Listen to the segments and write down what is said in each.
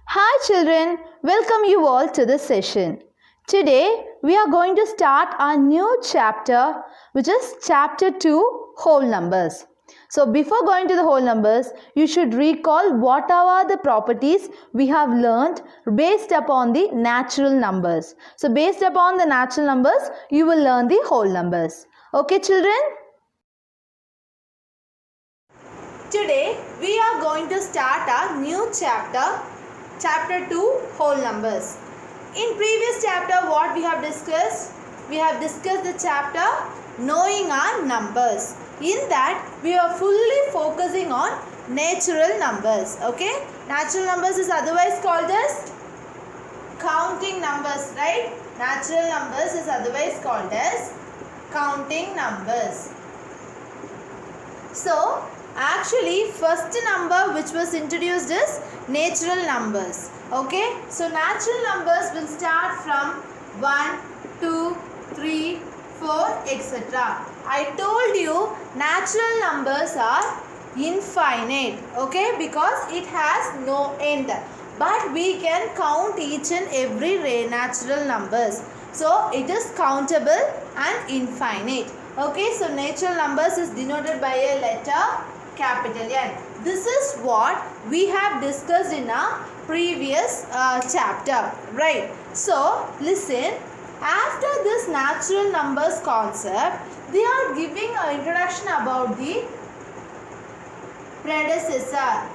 Hi children, welcome you all to this session. Today we are going to start our new chapter, which is chapter 2, whole numbers. So before going to the whole numbers, you should recall what are the properties we have learned based upon the natural numbers. So based upon the natural numbers, you will learn the whole numbers. Okay children? Today we are going to start our new chapter, chapter 2, whole numbers. In previous chapter what we have discussed? We have discussed the chapter knowing our numbers. In that we are fully focusing on natural numbers. Okay? Natural numbers is otherwise called as counting numbers, right? Natural numbers is otherwise called as counting numbers. So, actually first number which was introduced is natural numbers. Okay, so natural numbers will start from 1, 2, 3, 4, etc. I told you natural numbers are infinite, okay, because it has no end. But we can count each and every natural numbers. So it is countable and infinite. Okay, so natural numbers is denoted by a letter capital N. This is what we have discussed in our previous chapter, right? So listen, after this natural numbers concept, they are giving an introduction about the predecessor.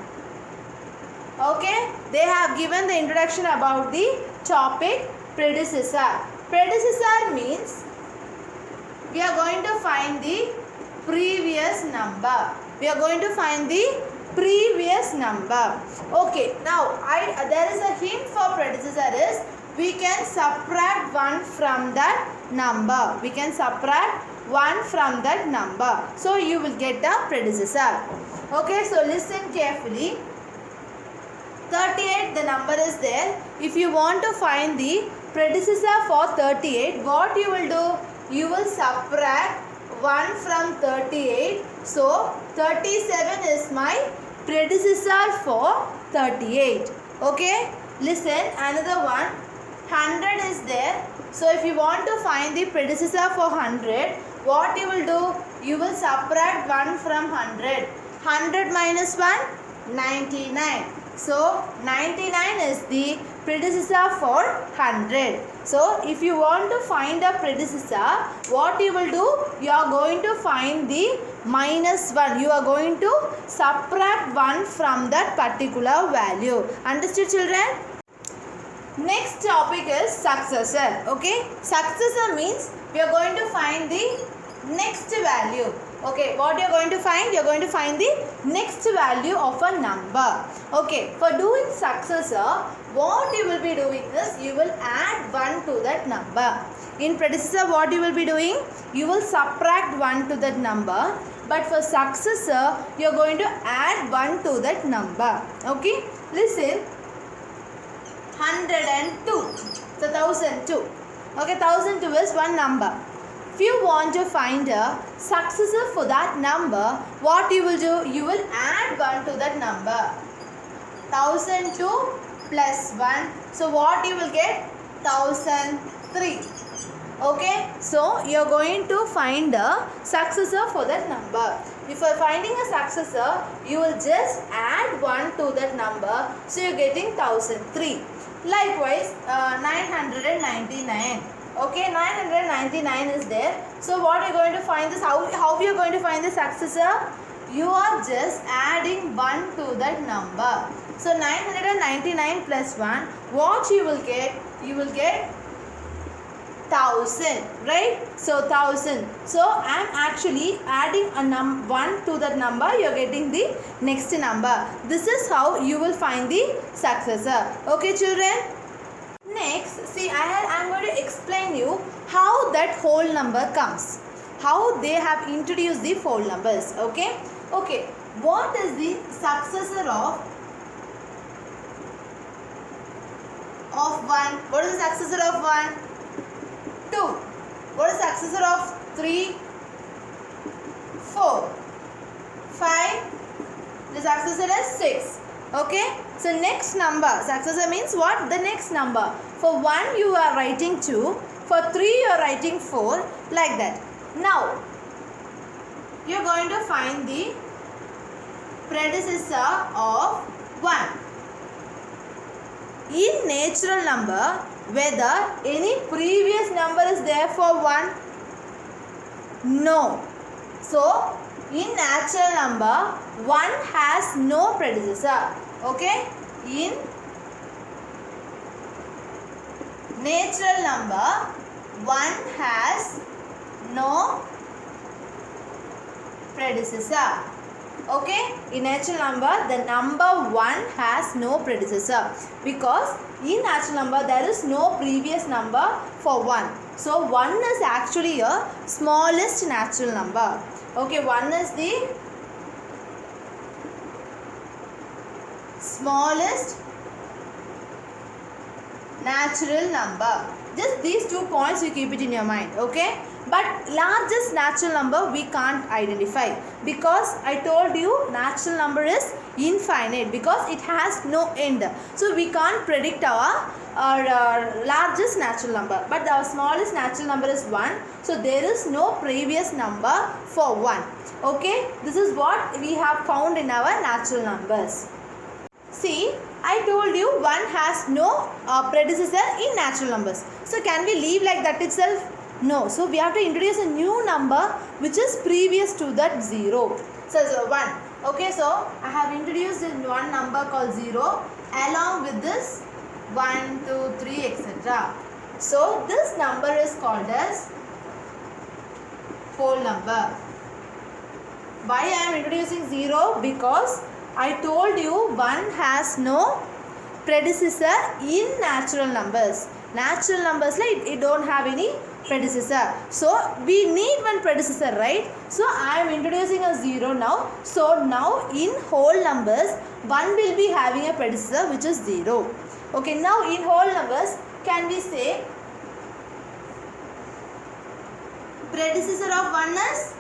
Okay, they have given the introduction about the topic predecessor. Predecessor means we are going to find the previous number. We are going to find the previous number. Okay, now there is a hint for predecessor is we can subtract 1 from that number. We can subtract 1 from that number. So you will get the predecessor. Okay, so listen carefully. 38, the number is there. If you want to find the predecessor for 38, what you will do? You will subtract 1 from 38. So 37 is my predecessor for 38. Okay, listen, another one. 100 is there. So if you want to find the predecessor for 100, what you will do? You will subtract 1 from 100. 100 minus 1, 99. So 99 is the predecessor for 100. So if you want to find a predecessor, what you will do? You are going to find the minus 1. You are going to subtract 1 from that particular value. Understood children? Next topic is successor. Okay, successor means we are going to find the next value. Okay, what you are going to find? You are going to find the next value of a number. Okay, for doing successor, what you will be doing is you will add 1 to that number. In predecessor, what you will be doing? You will subtract 1 to that number. But for successor, you are going to add 1 to that number. Okay, listen. 102. So 1002. Okay, 1002 is one number. If you want to find a successor for that number, what you will do? You will add 1 to that number. 1002 plus 1. So what you will get? 1003. Okay, so you are going to find a successor for that number. If you are finding a successor, you will just add 1 to that number. So you are getting 1003. Likewise, 999. Okay, 999 is there. So what you are going to find this? How you are going to find the successor? You are just adding 1 to that number. So 999 plus 1, what you will get? You will get 1000, right? So 1000. So I am actually adding a 1 to that number. You are getting the next number. This is how you will find the successor. Okay, children. Next, see, I am going to explain you how that whole number comes. How they have introduced the whole numbers. Okay. Okay. What is the successor of 1? What is the successor of 1? 2. What is the successor of 3? 4. 5. The successor is 6. Okay, so next number, successor means what? The next number. For 1 you are writing 2, for 3 you are writing 4, like that. Now you are going to find the predecessor of 1. In natural number, whether any previous number is there for 1? No. So in natural number, 1 has no predecessor. Okay? In natural number, 1 has no predecessor. Okay? In natural number, the number 1 has no predecessor, because in natural number there is no previous number for 1. So 1 is actually a smallest natural number. Okay, 1 is the smallest natural number. Just these 2 points you keep it in your mind. Okay, but largest natural number we can't identify, because I told you natural number is infinite because it has no end. So we can't predict our largest natural number, but our smallest natural number is 1. So there is no previous number for 1. Okay, this is what we have found in our natural numbers. See, I told you 1 has no predecessor in natural numbers. So can we leave like that itself? No. So we have to introduce a new number which is previous to that 0. So 1. Okay, so I have introduced one number called 0 along with this 1, 2, 3, etc. So this number is called as whole number. Why I am introducing 0? Because I told you 1 has no predecessor in natural numbers. Natural numbers, like it don't have any predecessor. So we need one predecessor, right? So I am introducing a 0 now. So now in whole numbers, 1 will be having a predecessor which is 0. Okay, now in whole numbers, can we say predecessor of 1 is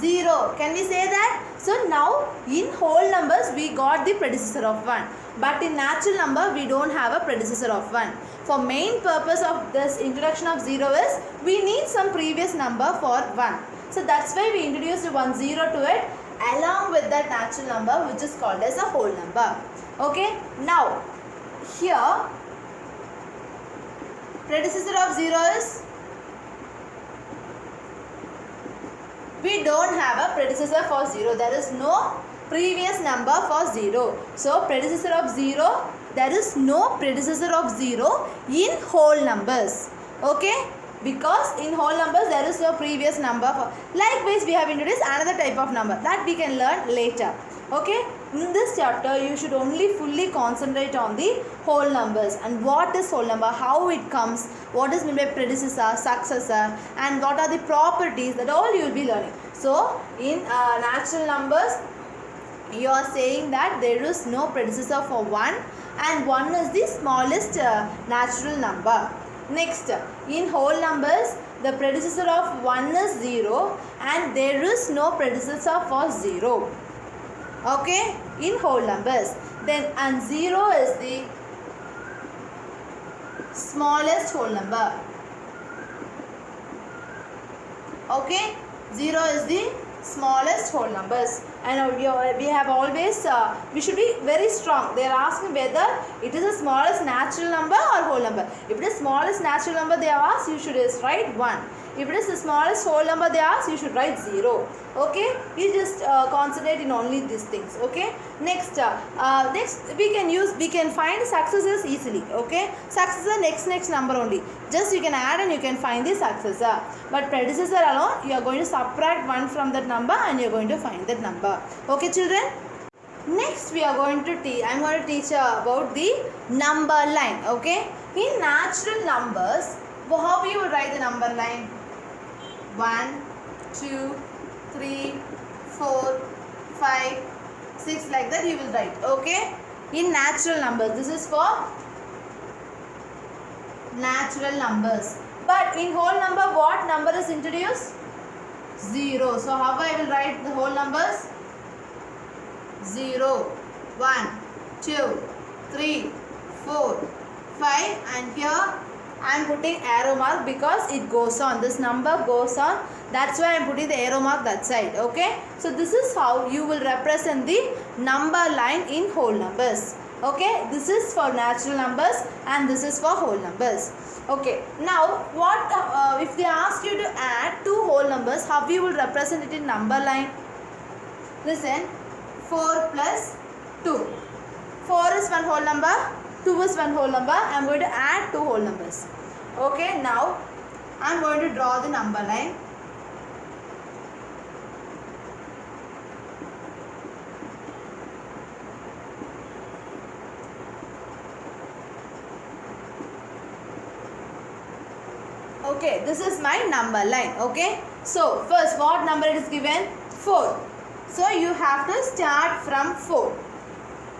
0? Can we say that? So now in whole numbers we got the predecessor of 1, but in natural number we don't have a predecessor of 1. For main purpose of this introduction of 0 is we need some previous number for 1. So that's why we introduced 1 0 to it along with that natural number which is called as a whole number. Okay, now here predecessor of 0 is, we don't have a predecessor for 0. There is no previous number for 0. So predecessor of 0, there is no predecessor of 0 in whole numbers. Okay, because in whole numbers there is no previous number for. Likewise, we have introduced another type of number that we can learn later. Okay, in this chapter you should only fully concentrate on the whole numbers and what is whole number, how it comes, what is meant by predecessor, successor, and what are the properties, that all you will be learning. So in natural numbers you are saying that there is no predecessor for 1 and 1 is the smallest natural number. Next, in whole numbers the predecessor of 1 is 0 and there is no predecessor for 0. Okay, in whole numbers. Then and 0 is the smallest whole number. Okay, 0 is the smallest whole numbers, and we have always we should be very strong. They are asking whether it is the smallest natural number or whole number. If it is smallest natural number they have asked, you should write 1. If it is the smallest whole number they ask, you should write 0. Okay, you just concentrate in only these things. Okay, next we can find successors easily. Okay, successor next number only, just you can add and you can find the successor, but predecessor alone you are going to subtract 1 from that number and you are going to find that number. Okay children, next we are going to I am going to teach about the number line. Okay, in natural numbers, how you will write the number line? 1, 2, 3, 4, 5, 6, like that you will write. Okay, in natural numbers, this is for natural numbers. But in whole number, what number is introduced? 0. So how I will write the whole numbers? 0. 1, 2, 3, 4, 5, and here I am putting arrow mark because it goes on. This number goes on. That's why I am putting the arrow mark that side. Okay. So this is how you will represent the number line in whole numbers. Okay. This is for natural numbers and this is for whole numbers. Okay. Now what if they ask you to add two whole numbers, how you will represent it in number line? Listen. 4 plus 2. 4 is one whole number. 2 is one whole number. I am going to add two whole numbers. Okay, now I am going to draw the number line. Okay, this is my number line. Okay, so first what number it is given? 4. So you have to start from 4.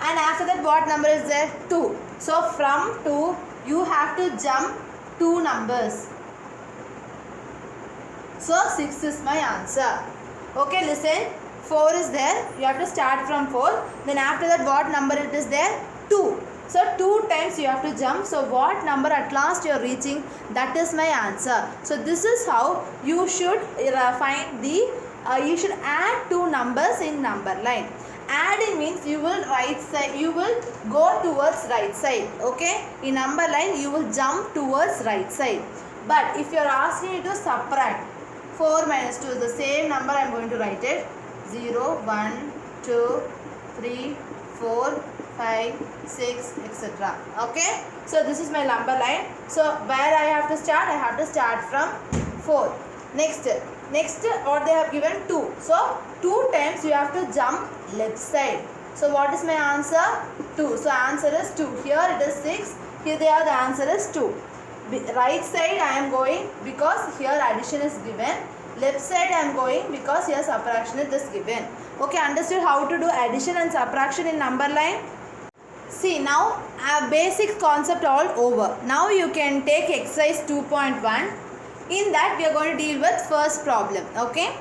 And after that what number is there? 2. So from 2 you have to jump 2 numbers. So 6 is my answer. Okay, listen. 4 is there. You have to start from 4. Then after that what number it is there? 2. So 2 times you have to jump. So what number at last you are reaching? That is my answer. So this is how you should find the you should add two numbers in number line. Adding means you will right side, you will go towards right side. Okay, in number line you will jump towards right side. But if you are asking you to subtract, 4 minus 2 is the same number. I am going to write it 0, 1, 2, 3, 4, 5, 6, etc. Okay, so this is my number line. So where I have to start? I have to start from 4. Next what they have given 2. So 2 times you have to jump left side. So what is my answer? 2. So answer is 2. Here it is 6. Here the answer is 2. Right side I am going because here addition is given. Left side I am going because here subtraction is given. Okay, understood how to do addition and subtraction in number line? See, now a basic concept all over. Now you can take exercise 2.1. In that we are going to deal with first problem. Okay,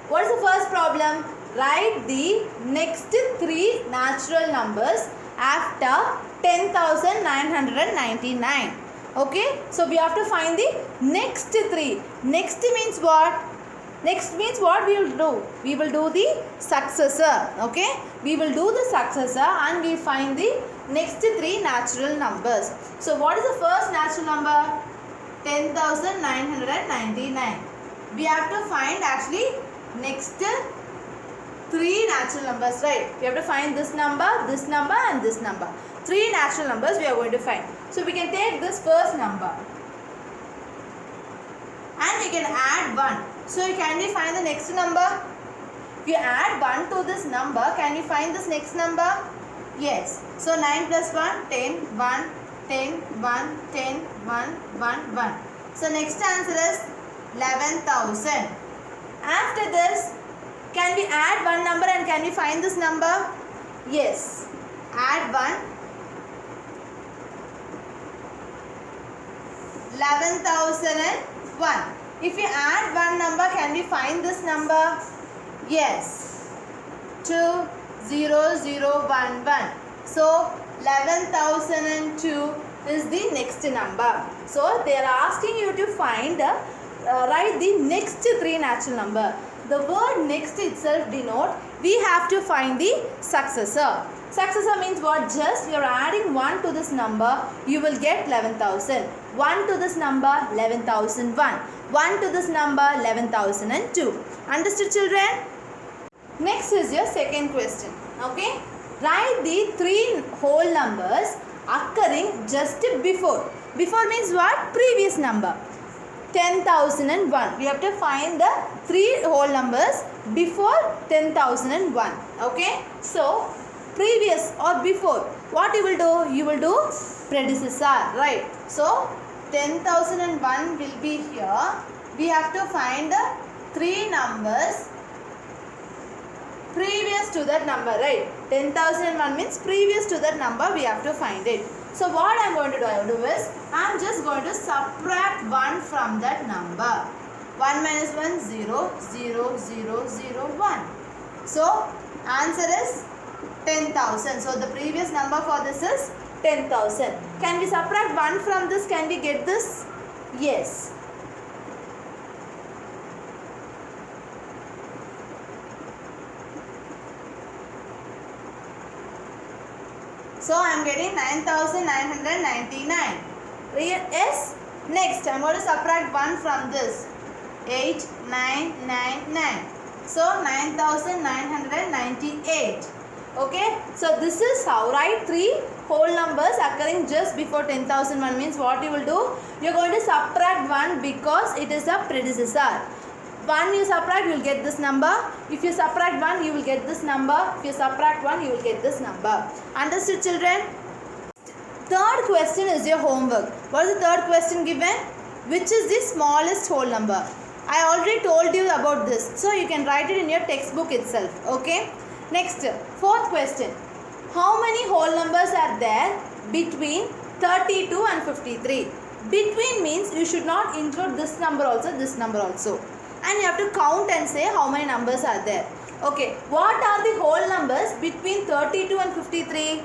what is the first problem? Write the next 3 natural numbers after 10,999. Okay, so we have to find the next 3. Next means what? Next means what we will do? We will do the successor. Okay, we will do the successor and we find the next 3 natural numbers. So what is the first natural number? 10,999. We have to find actually next 3 natural numbers, right? We have to find this number and this number. 3 natural numbers we are going to find. So we can take this first number and we can add 1. So can we find the next number? If you add 1 to this number, can you find this next number? Yes. So 9 plus 1, 10, 1, 10, 1, 10, 1, 1, 1. So next answer is 11,000. After this, can we add one number and can we find this number? Yes. Add 1. 11,001. If you add one number, can we find this number? Yes. 20011. So 11,002 is the next number. So they are asking you to find write the next 3 natural number. The word next itself denote we have to find the successor. Successor means what? Just you are adding 1 to this number, you will get 11,000. 1 to this number, 11,001. 1 to this number, 11,002. Understood, children? Next is your second question. Okay, write the 3 whole numbers occurring just before. Before means what? Previous number. 10,001. We have to find the 3 whole numbers before 10,001. Okay, so previous or before, what you will do? You will do predecessor, right? So 10,001 will be here. We have to find the 3 numbers previous to that number, right? 10,001 means previous to that number we have to find it. So what I am going to do is I am just going to subtract 1 from that number. 1 minus 1, 0, 0, 0, 0, 1. So answer is 10,000. So the previous number for this is 10,000. Can we subtract 1 from this? Can we get this? Yes. So I am getting 9,999. Yes. Next I am going to subtract 1 from this. 8,999. So 9,998. Okay. So this is how. Write 3 whole numbers occurring just before 10,001 means what you will do? You are going to subtract 1 because it is a predecessor. 1 you subtract, you will get this number. If you subtract 1, you will get this number. If you subtract 1, you will get this number. Understood, children? Third question is your homework. What is the third question given? Which is the smallest whole number? I already told you about this. So you can write it in your textbook itself. Okay. Next, fourth question. How many whole numbers are there between 32 and 53? Between means you should not include this number also, this number also. And you have to count and say how many numbers are there. Okay. What are the whole numbers between 32 and 53?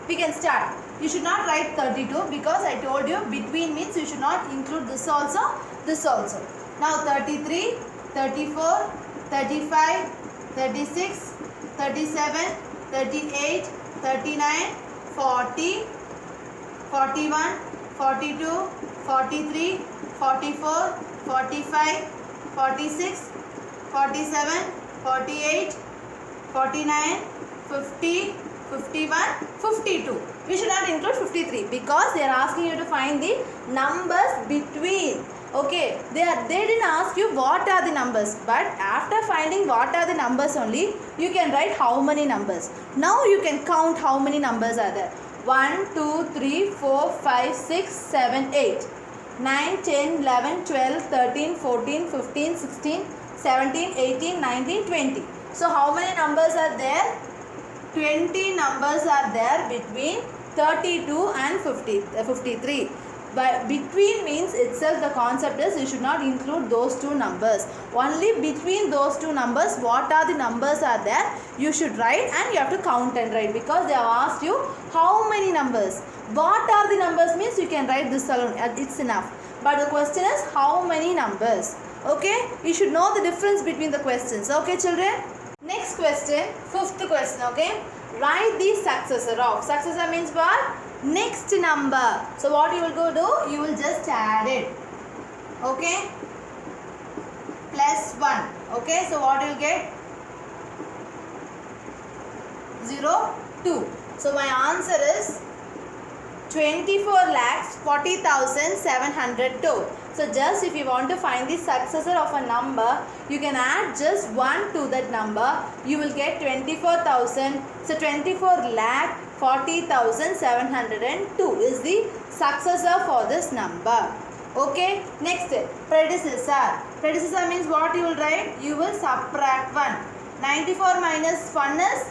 We can start. You should not write 32 because I told you between means you should not include this also, this also. Now 33, 34, 35, 36, 37, 38, 39, 40, 41, 42, 43, 44, 45, 46, 47, 48, 49, 50, 51, 52. We should not include 53 because they are asking you to find the numbers between. Okay, they didn't ask you what are the numbers, but after finding what are the numbers only, you can write how many numbers. Now you can count how many numbers are there. 1, 2, 3, 4, 5, 6, 7, 8. 9, 10, 11, 12, 13, 14, 15, 16, 17, 18, 19, 20. So how many numbers are there? 20 numbers are there between 32 and 53. But between means itself the concept is you should not include those two numbers. Only between those two numbers what are the numbers are there you should write and you have to count and write because they have asked you how many numbers. What are the numbers means you can write this alone. It's enough. But the question is how many numbers. Okay. You should know the difference between the questions. Okay children. Next question. Fifth question. Okay. Write the successor of. Successor means what? Next number. So what you will go do? You will just add it. Okay. Plus 1. Okay. So what you will get? 0, 2. So my answer is 24,40,702. So just if you want to find the successor of a number, you can add just 1 to that number. You will get 24,000. So 24,40,702 is the successor for this number. Okay. Next, predecessor. Predecessor means what you will write? You will subtract 1. 94 minus 1 is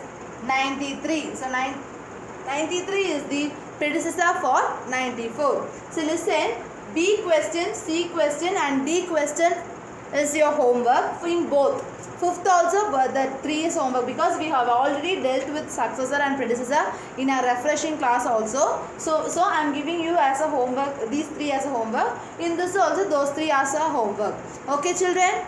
93. So 93 is the predecessor for 94. So listen, B question, C question and D question is your homework in both. Fifth also, but the 3 is homework because we have already dealt with successor and predecessor in our refreshing class also. So I am giving you as a homework, these 3 as a homework. In this also, those 3 as a homework. Okay children?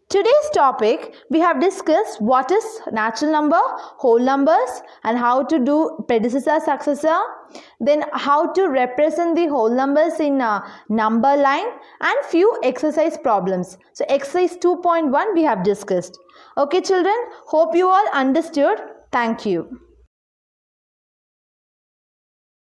Today's topic, we have discussed what is natural number, whole numbers and how to do predecessor, successor. Then how to represent the whole numbers in a number line and few exercise problems. So exercise 2.1 we have discussed. Okay children, hope you all understood. Thank you.